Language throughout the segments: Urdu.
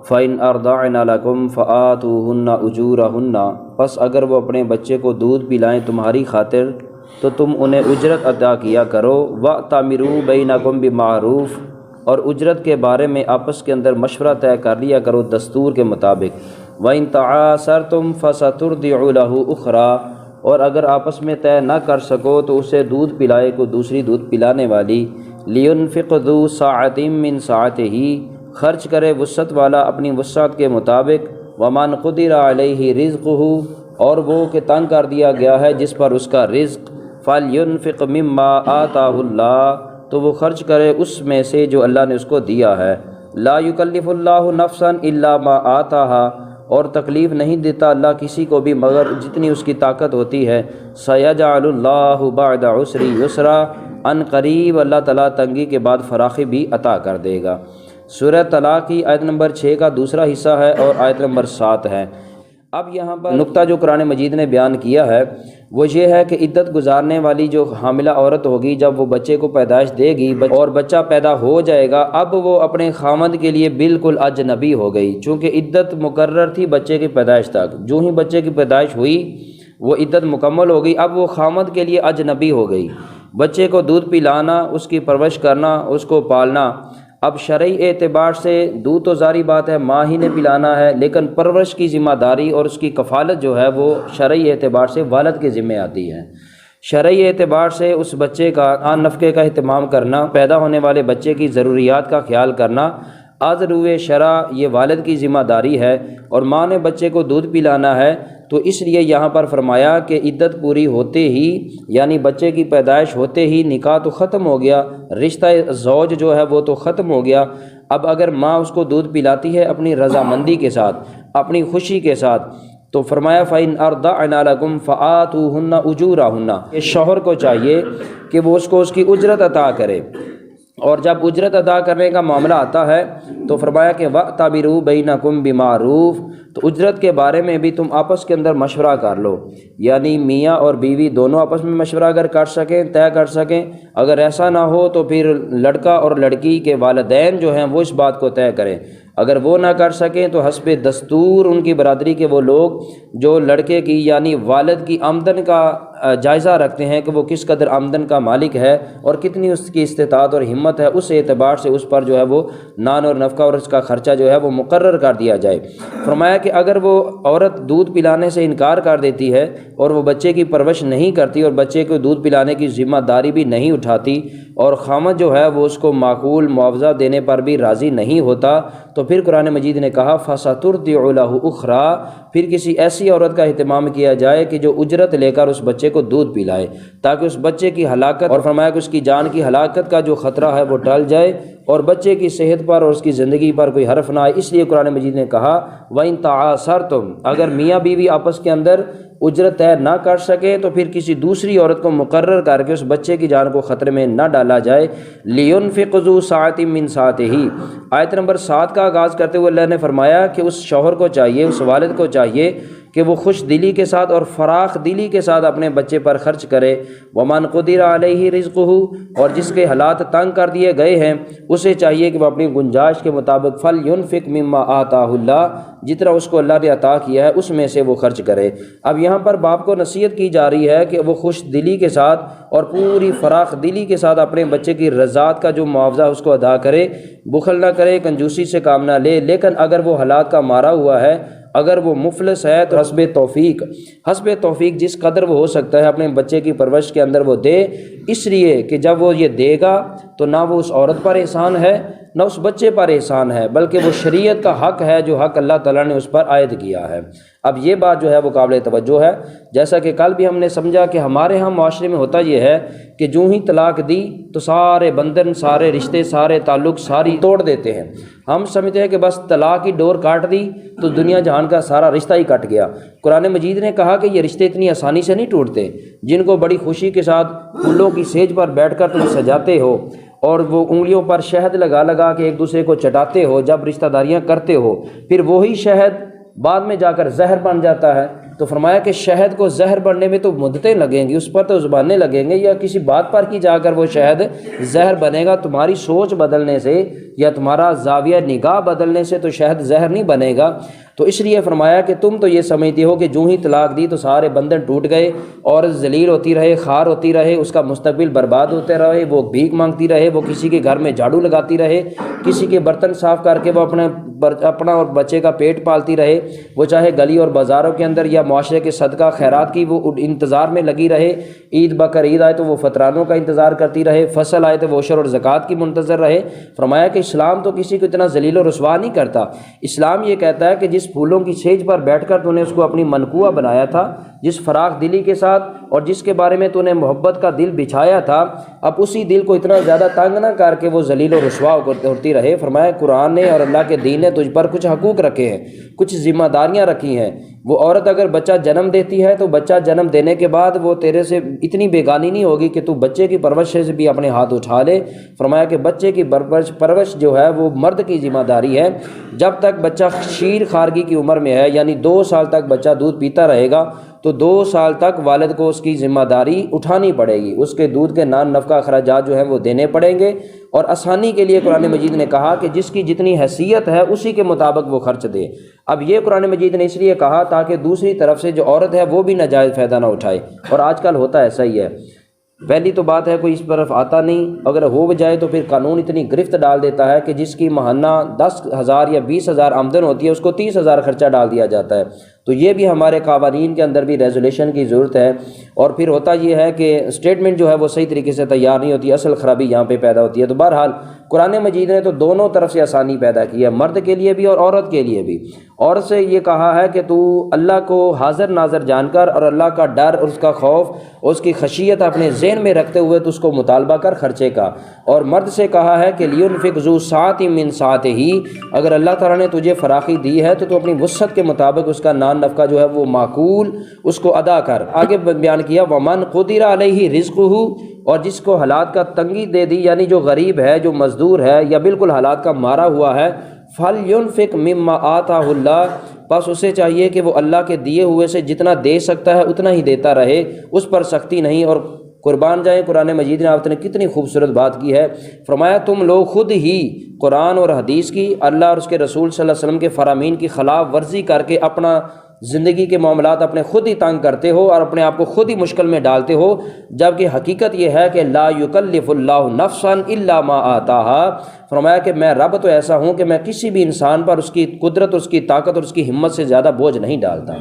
فَإِنْ أَرْضَعْنَ لَكُمْ فَآتُوهُنَّ أُجُورَهُنَّ، پس اگر وہ اپنے بچے کو دودھ پلائیں تمہاری خاطر تو تم انہیں اجرت ادا کیا کرو۔ وَأْتَمِرُوا بَيْنَكُمْ بِمَعْرُوف، اور اجرت کے بارے میں آپس کے اندر مشورہ طے کر لیا کرو دستور کے مطابق۔ وَإِنْ تَعَاسَرْتُمْ فَسَتُرْضِعُ لَهُ أُخْرَىٰ، اور اگر آپس میں طے نہ کر سکو تو اسے دودھ پلائے کو دوسری دودھ پلانے والی۔ لِيُنْفِقْ ذُو سَعَةٍ مِّن سَعَتِهِ، خرچ کرے وسعت والا اپنی وسعت کے مطابق۔ وَمَنْ قُدِرَ عَلَيْهِ رِزْقُهُ، اور وہ کہ تنگ کر دیا گیا ہے جس پر اس کا رزق۔ فَلْيُنْفِقْ مِمَّا آتَاهُ اللَّهُ، تو وہ خرچ کرے اس میں سے جو اللہ نے اس کو دیا ہے۔ لَا يُكَلِّفُ اللَّهُ نَفْسًا إِلَّا مَا آتَاهَا، اور تکلیف نہیں دیتا اللہ کسی کو بھی مگر جتنی اس کی طاقت ہوتی ہے۔ سَيَجْعَلُ اللَّهُ بَعْدَ عُسْرٍ يُسْرًا، ان قریب اللہ تعالیٰ تنگی کے بعد فراخی بھی عطا کر دے گا۔ سورہ طلاق کی آیت نمبر 6 کا دوسرا حصہ ہے اور آیت نمبر 7 ہے۔ اب یہاں پر نقطہ جو قرآن مجید نے بیان کیا ہے وہ یہ ہے کہ عدت گزارنے والی جو حاملہ عورت ہوگی جب وہ بچے کو پیدائش دے گی اور بچہ پیدا ہو جائے گا، اب وہ اپنے خامند کے لیے بالکل اجنبی ہو گئی، چونکہ عدت مقرر تھی بچے کی پیدائش تک۔ جو ہی بچے کی پیدائش ہوئی وہ عدت مکمل ہو گئی، اب وہ خامند کے لیے اجنبی ہو گئی۔ بچے کو دودھ پلانا، اس کی پرورش کرنا، اس کو پالنا، اب شرعی اعتبار سے دودھ تو ظاہری بات ہے ماں ہی نے پلانا ہے، لیکن پرورش کی ذمہ داری اور اس کی کفالت جو ہے وہ شرعی اعتبار سے والد کے ذمہ آتی ہے۔ شرعی اعتبار سے اس بچے کا آن نفقے کا اہتمام کرنا، پیدا ہونے والے بچے کی ضروریات کا خیال کرنا از روئے شرع یہ والد کی ذمہ داری ہے، اور ماں نے بچے کو دودھ پلانا ہے۔ تو اس لیے یہاں پر فرمایا کہ عدت پوری ہوتے ہی یعنی بچے کی پیدائش ہوتے ہی نکاح تو ختم ہو گیا، رشتہ زوج جو ہے وہ تو ختم ہو گیا۔ اب اگر ماں اس کو دودھ پلاتی ہے اپنی رضامندی کے ساتھ، اپنی خوشی کے ساتھ، تو فرمایا فَإِنْ أَرْضَعْنَ لَكُمْ فَآتُوهُنَّ أُجُورَهُنَّ، یہ شوہر کو چاہیے کہ وہ اس کو اس کی اجرت عطا کرے، اور جب اجرت ادا کرنے کا معاملہ آتا ہے تو فرمایا کہ وَأْتَمِرُوا بَيْنَكُمْ بِمَعْرُوف، تو اجرت کے بارے میں بھی تم آپس کے اندر مشورہ کر لو، یعنی میاں اور بیوی دونوں آپس میں مشورہ اگر کر سکیں، طے کر سکیں۔ اگر ایسا نہ ہو تو پھر لڑکا اور لڑکی کے والدین جو ہیں وہ اس بات کو طے کریں۔ اگر وہ نہ کر سکیں تو حسب دستور ان کی برادری کے وہ لوگ جو لڑکے کی یعنی والد کی آمدن کا جائزہ رکھتے ہیں کہ وہ کس قدر آمدن کا مالک ہے اور کتنی اس کی استطاعت اور ہمت ہے، اس اعتبار سے اس پر جو ہے وہ نان اور نفقہ اور اس کا خرچہ جو ہے وہ مقرر کر دیا جائے۔ فرمایا کہ اگر وہ عورت دودھ پلانے سے انکار کر دیتی ہے اور وہ بچے کی پرورش نہیں کرتی اور بچے کو دودھ پلانے کی ذمہ داری بھی نہیں اٹھاتی، اور خامد جو ہے وہ اس کو معقول معاوضہ دینے پر بھی راضی نہیں ہوتا، تو پھر قرآن مجید نے کہا فَسَتُرْضِعُ لَهُ أُخْرَىٰ، پھر کسی ایسی عورت کا اہتمام کیا جائے کہ جو اجرت لے کر اس بچے کو دودھ پلائے، تاکہ اس بچے کی ہلاکت اور فرمایا کہ اس کی جان کی ہلاکت کا جو خطرہ ہے وہ ٹل جائے اور بچے کی صحت پر اور اس کی زندگی پر کوئی حرف نہ آئے۔ اس لیے قرآن مجید نے کہا وَإِن تَعَاسَرْتُمْ، اگر میاں بیوی آپس کے اندر اجرت طے نہ کر سکے تو پھر کسی دوسری عورت کو مقرر کر کے اس بچے کی جان کو خطرے میں نہ ڈالا جائے۔ لِيُنْفِقْ ذُو سَعَةٍ مِّن سَعَتِهِ، آیت نمبر 7 کا آغاز کرتے ہوئے اللہ نے فرمایا کہ اس شوہر کو چاہیے، اس والد کو چاہیے کہ وہ خوش دلی کے ساتھ اور فراخ دلی کے ساتھ اپنے بچے پر خرچ کرے۔ وَمَنْ قُدِرَ عَلَيْهِ رِزْقُهُ، اور جس کے حالات تنگ کر دیے گئے ہیں اسے چاہیے کہ وہ اپنی گنجائش کے مطابق فَلْيُنْفِقْ مِمَّا آتَاهُ اللَّهُ، جتنا اس کو اللہ نے عطا کیا ہے اس میں سے وہ خرچ کرے۔ اب یہاں پر باپ کو نصیحت کی جا رہی ہے کہ وہ خوش دلی کے ساتھ اور پوری فراخ دلی کے ساتھ اپنے بچے کی رضاعت کا جو معاوضہ اس کو ادا کرے، بخل نہ کرے، کنجوسی سے کام نہ لے۔ لیکن اگر وہ حالات کا مارا ہوا ہے، اگر وہ مفلس ہے تو حسب توفیق جس قدر وہ ہو سکتا ہے اپنے بچے کی پرورش کے اندر وہ دے، اس لیے کہ جب وہ یہ دے گا تو نہ وہ اس عورت پر احسان ہے نہ اس بچے پر احسان ہے، بلکہ وہ شریعت کا حق ہے جو حق اللہ تعالیٰ نے اس پر عائد کیا ہے۔ اب یہ بات جو ہے وہ قابل توجہ ہے، جیسا کہ کل بھی ہم نے سمجھا کہ ہمارے ہاں معاشرے میں ہوتا یہ ہے کہ جو ہی طلاق دی تو سارے بندھن، سارے رشتے، سارے تعلق ساری توڑ دیتے ہیں۔ ہم سمجھتے ہیں کہ بس طلاق کی ڈور کاٹ دی تو دنیا جہان کا سارا رشتہ ہی کٹ گیا۔ قرآن مجید نے کہا کہ یہ رشتے اتنی آسانی سے نہیں ٹوٹتے، جن کو بڑی خوشی کے ساتھ پھولوں کی سیج پر بیٹھ کر تم سجاتے ہو اور وہ انگلیوں پر شہد لگا لگا کے ایک دوسرے کو چٹاتے ہو، جب رشتہ داریاں کرتے ہو، پھر وہی شہد بعد میں جا کر زہر بن جاتا ہے۔ تو فرمایا کہ شہد کو زہر بننے میں تو مدتیں لگیں گی، اس پر تو زبانیں لگیں گے، یا کسی بات پر کی جا کر وہ شہد زہر بنے گا؟ تمہاری سوچ بدلنے سے یا تمہارا زاویہ نگاہ بدلنے سے تو شہد زہر نہیں بنے گا۔ تو اس لیے فرمایا کہ تم تو یہ سمجھتے ہو کہ جو ہی طلاق دی تو سارے بندھن ٹوٹ گئے، عورت ذلیل ہوتی رہے، خوار ہوتی رہے، اس کا مستقبل برباد ہوتے رہے، وہ بھیک مانگتی رہے، وہ کسی کے گھر میں جھاڑو لگاتی رہے، کسی کے برتن صاف کر کے وہ اپنا اور بچے کا پیٹ پالتی رہے، وہ چاہے گلی اور بازاروں کے اندر یا معاشرے کے صدقہ خیرات کی وہ انتظار میں لگی رہے، عید بقر عید آئے تو وہ فطرانوں کا انتظار کرتی رہے، فصل آئے تو وہ عشر اور زکوٰۃ کی منتظر رہے۔ فرمایا کہ اسلام تو کسی کو اتنا ذلیل و رسوا نہیں کرتا، اسلام یہ کہتا ہے کہ جس پھولوں کی چھیج پر بیٹھ کر تو نے اس کو اپنی منقوہ بنایا تھا، جس فراخ دلی کے ساتھ اور جس کے بارے میں تو نے محبت کا دل بچھایا تھا، اب اسی دل کو اتنا زیادہ تنگ نہ کر کے وہ ذلیل و رسوا ہوتی رہے۔ فرمایا قرآن نے اور اللہ کے دین نے تجھ پر کچھ حقوق رکھے ہیں، کچھ ذمہ داریاں رکھی ہیں۔ وہ عورت اگر بچہ جنم دیتی ہے تو بچہ جنم دینے کے بعد وہ تیرے سے اتنی بیگانی نہیں ہوگی کہ تو بچے کی پرورش سے بھی اپنے ہاتھ اٹھا لے۔ فرمایا کہ بچے کی پرورش جو ہے وہ مرد کی ذمہ داری ہے۔ جب تک بچہ شیر خارگی کی عمر میں ہے، یعنی 2 سال تک بچہ دودھ پیتا رہے گا تو 2 سال تک والد کو اس کی ذمہ داری اٹھانی پڑے گی، اس کے دودھ کے نان نفقہ اخراجات جو ہیں وہ دینے پڑیں گے۔ اور آسانی کے لیے قرآن مجید نے کہا کہ جس کی جتنی حیثیت ہے اسی کے مطابق وہ خرچ دے۔ اب یہ قرآن مجید نے اس لیے کہا تاکہ دوسری طرف سے جو عورت ہے وہ بھی ناجائز فائدہ نہ اٹھائے، اور آج کل ہوتا ایسا ہی ہے۔ پہلی تو بات ہے کوئی اس طرف آتا نہیں، اگر ہو جائے تو پھر قانون اتنی گرفت ڈال دیتا ہے کہ جس کی ماہانہ 10,000 یا 20,000 آمدن ہوتی ہے اس کو 30,000 خرچہ ڈال دیا جاتا ہے۔ تو یہ بھی ہمارے قوانین کے اندر بھی ریزولیشن کی ضرورت ہے۔ اور پھر ہوتا یہ ہے کہ اسٹیٹمنٹ جو ہے وہ صحیح طریقے سے تیار نہیں ہوتی، اصل خرابی یہاں پہ پیدا ہوتی ہے۔ تو بہرحال قرآن مجید نے تو دونوں طرف سے آسانی پیدا کی ہے، مرد کے لیے بھی اور عورت کے لیے بھی۔ عورت سے یہ کہا ہے کہ تو اللہ کو حاضر ناظر جان کر اور اللہ کا ڈر اور اس کا خوف اور اس کی خشیت اپنے ذہن میں رکھتے ہوئے تو اس کو مطالبہ کر خرچے کا۔ اور مرد سے کہا ہے کہ لینفق ذو سعۃ من سعتہ، اگر اللہ تعالیٰ نے تجھے فراخی دی ہے تو اپنی وسعت کے مطابق اس کا نان نفقہ جو ہے وہ معقول اس کو ادا کر۔ آگے بیان کیا ومن قدر علیہ رزقہ، اور جس کو حالات کا تنگی دے دی، یعنی جو غریب ہے، جو مزدور ہے یا بالکل حالات کا مارا ہوا ہے، فَلْيُنْفِقْ مِمَّا آتَاهُ اللَّهُ، بس اسے چاہیے کہ وہ اللہ کے دیے ہوئے سے جتنا دے سکتا ہے اتنا ہی دیتا رہے، اس پر سختی نہیں۔ اور قربان جائیں قرآن مجید نے آپ نے کتنی خوبصورت بات کی ہے۔ فرمایا تم لوگ خود ہی قرآن اور حدیث کی، اللہ اور اس کے رسول صلی اللہ علیہ وسلم کے فرامین کی خلاف ورزی کر کے اپنا زندگی کے معاملات اپنے خود ہی تنگ کرتے ہو اور اپنے آپ کو خود ہی مشکل میں ڈالتے ہو، جبکہ حقیقت یہ ہے کہ لا یکلف اللہ نفسا الا ما آتاہا۔ فرمایا کہ میں رب تو ایسا ہوں کہ میں کسی بھی انسان پر اس کی قدرت، اس کی طاقت اور اس کی ہمت سے زیادہ بوجھ نہیں ڈالتا۔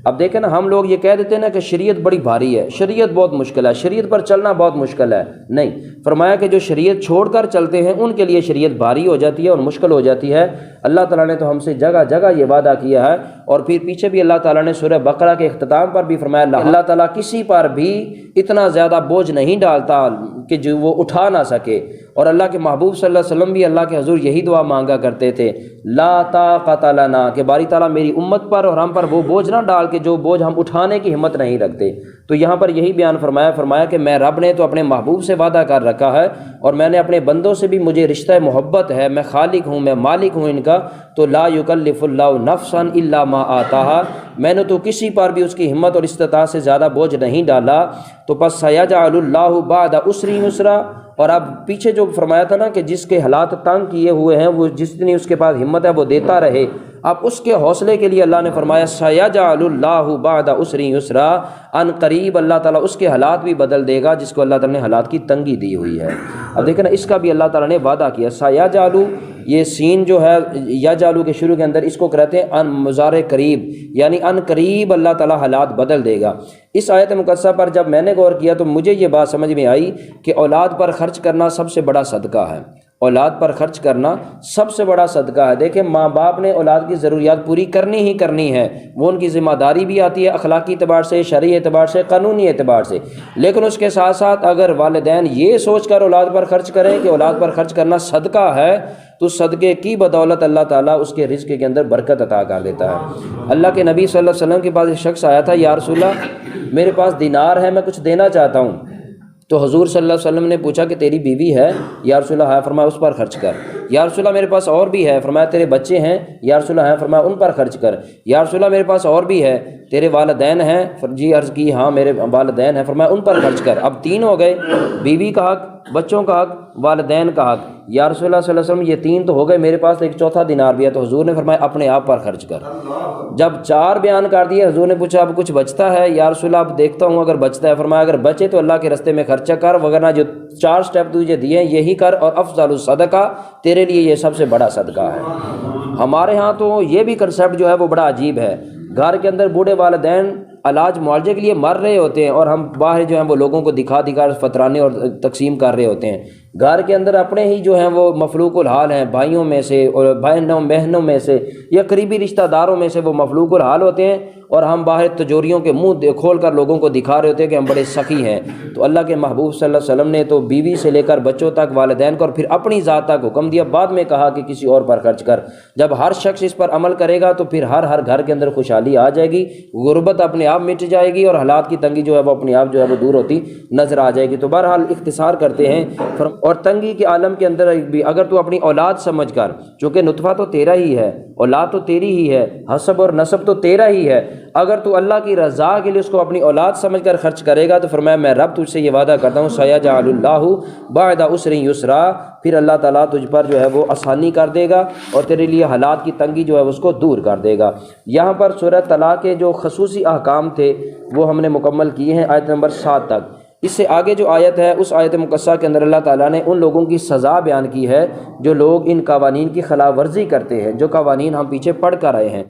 اب دیکھیں نا، ہم لوگ یہ کہہ دیتے ہیں نا کہ شریعت بڑی بھاری ہے، شریعت بہت مشکل ہے، شریعت پر چلنا بہت مشکل ہے۔ نہیں، فرمایا کہ جو شریعت چھوڑ کر چلتے ہیں ان کے لیے شریعت بھاری ہو جاتی ہے اور مشکل ہو جاتی ہے۔ اللہ تعالیٰ نے تو ہم سے جگہ جگہ یہ وعدہ کیا ہے، اور پھر پیچھے بھی اللہ تعالیٰ نے سورہ بقرہ کے اختتام پر بھی فرمایا اللہ تعالیٰ کسی پر بھی اتنا زیادہ بوجھ نہیں ڈالتا کہ جو وہ اٹھا نہ سکے۔ اور اللہ کے محبوب صلی اللہ علیہ وسلم بھی اللہ کے حضور یہی دعا مانگا کرتے تھے، لا طاقت لنا، کہ باری تعالیٰ میری امت پر اور ہم پر وہ بوجھ نہ ڈال کہ جو بوجھ ہم اٹھانے کی ہمت نہیں رکھتے۔ تو یہاں پر یہی بیان فرمایا کہ میں رب نے تو اپنے محبوب سے وعدہ کر رکھا ہے، اور میں نے اپنے بندوں سے بھی، مجھے رشتہ محبت ہے، میں خالق ہوں، میں مالک ہوں ان کا، تو لا یکلف اللہ نفسا الا ما آتاہا، میں نے تو کسی پر بھی اس کی ہمت اور استطاعت سے زیادہ بوجھ نہیں ڈالا۔ تو پس سیجعل اللہ بعد عسر یسرا، اور اب پیچھے جو فرمایا تھا نا کہ جس کے حالات تنگ کیے ہوئے ہیں وہ جتنی اس کے پاس ہمت ہے وہ دیتا رہے، اب اس کے حوصلے کے لیے اللہ نے فرمایا سیجعل اللہ بعد عسر یسرا، ان قریب اللہ تعالیٰ اس کے حالات بھی بدل دے گا جس کو اللہ تعالیٰ نے حالات کی تنگی دی ہوئی ہے۔ اب دیکھیں نا، اس کا بھی اللہ تعالیٰ نے وعدہ کیا۔ سیجعل، یہ سین جو ہے یجعل کے شروع کے اندر اس کو کہتے ہیں ان مضارع قریب، یعنی ان قریب اللہ تعالیٰ حالات بدل دے گا۔ اس آیت مقدسہ پر جب میں نے غور کیا تو مجھے یہ بات سمجھ میں آئی کہ اولاد پر خرچ کرنا سب سے بڑا صدقہ ہے، اولاد پر خرچ کرنا سب سے بڑا صدقہ ہے۔ دیکھیں، ماں باپ نے اولاد کی ضروریات پوری کرنی ہی کرنی ہے، وہ ان کی ذمہ داری بھی آتی ہے اخلاقی اعتبار سے، شرعی اعتبار سے، قانونی اعتبار سے، لیکن اس کے ساتھ ساتھ اگر والدین یہ سوچ کر اولاد پر خرچ کریں کہ اولاد پر خرچ کرنا صدقہ ہے تو صدقے کی بدولت اللہ تعالیٰ اس کے رزق کے اندر برکت عطا کر دیتا ہے۔ اللہ کے نبی صلی اللہ علیہ وسلم کے پاس ایک شخص آیا تھا، یا رسول اللہ میرے پاس دینار ہے، میں کچھ دینا چاہتا ہوں۔ تو حضور صلی اللہ علیہ وسلم نے پوچھا کہ تیری بیوی ہے؟ یا رسول اللہ ہے، فرمایا اس پر خرچ کر۔ یا رسول اللہ میرے پاس اور بھی ہے، فرمایا تیرے بچے ہیں؟ یا رسول اللہ ہے، فرمایا ان پر خرچ کر۔ یا رسول اللہ میرے پاس اور بھی ہے، تیرے والدین ہیں؟ جی عرض کی ہاں میرے والدین ہیں، فرمایا ان پر خرچ کر۔ اب 3 ہو گئے، بیوی کا حق، بچوں کا حق، والدین کا حق۔ یا رسول اللہ صلی اللہ علیہ وسلم یہ 3 تو ہو گئے، میرے پاس ایک چوتھا دینار بھی ہے۔ تو حضور نے فرمایا اپنے آپ پر خرچ کر۔ جب 4 بیان کر دیے، حضور نے پوچھا اب کچھ بچتا ہے؟ یا رسول اللہ اب دیکھتا ہوں اگر بچتا ہے۔ فرمایا اگر بچے تو اللہ کے راستے میں خرچہ کر، وگرنہ جو 4 سٹیپ تجھے دیے ہیں یہی کر، اور افضل الصدقہ، تیرے لیے یہ سب سے بڑا صدقہ ہے۔ ہمارے ہاں تو یہ بھی کنسیپٹ جو ہے وہ بڑا عجیب ہے، گھر کے اندر بوڑھے والدین علاج معالجے کے لیے مر رہے ہوتے ہیں، اور ہم باہر جو ہیں وہ لوگوں کو دکھا فطرانے اور تقسیم کر رہے ہوتے ہیں۔ گھر کے اندر اپنے ہی جو ہیں وہ مفلوق الحال ہیں، بھائیوں میں سے اور بہنوں میں سے یا قریبی رشتہ داروں میں سے وہ مفلوق الحال ہوتے ہیں، اور ہم باہر تجوریوں کے منہ کھول کر لوگوں کو دکھا رہے ہوتے ہیں کہ ہم بڑے سخی ہیں۔ تو اللہ کے محبوب صلی اللہ علیہ وسلم نے تو بیوی سے لے کر بچوں تک، والدین کو، اور پھر اپنی ذات تک حکم دیا، بعد میں کہا کہ کسی اور پر خرچ کر۔ جب ہر شخص اس پر عمل کرے گا تو پھر ہر گھر کے اندر خوشحالی آ جائے گی، غربت اپنے آپ مٹ جائے گی، اور حالات کی تنگی جو ہے وہ اپنے آپ جو ہے وہ دور ہوتی نظر آ جائے گی۔ تو بہرحال اختصار کرتے ہیں، اور تنگی کے عالم کے اندر بھی اگر تو اپنی اولاد سمجھ کر، چونکہ نطفہ تو تیرا ہی ہے، اولاد تو تیری ہی ہے، حسب اور نسب تو تیرا ہی ہے، اگر تو اللہ کی رضا کے لیے اس کو اپنی اولاد سمجھ کر خرچ کرے گا تو فرمایا میں رب تجھ سے یہ وعدہ کرتا ہوں سیجعل اللہ بعد عسر یسرا، پھر اللہ تعالیٰ تجھ پر جو ہے وہ آسانی کر دے گا، اور تیرے لیے حالات کی تنگی جو ہے اس کو دور کر دے گا۔ یہاں پر سورہ طلاق کے جو خصوصی احکام تھے وہ ہم نے مکمل کیے ہیں آیت نمبر 7 تک۔ اس سے آگے جو آیت ہے اس آیت مقدسہ کے اندر اللہ تعالیٰ نے ان لوگوں کی سزا بیان کی ہے جو لوگ ان قوانین کی خلاف ورزی کرتے ہیں، جو قوانین ہم پیچھے پڑھ کر آئے ہیں۔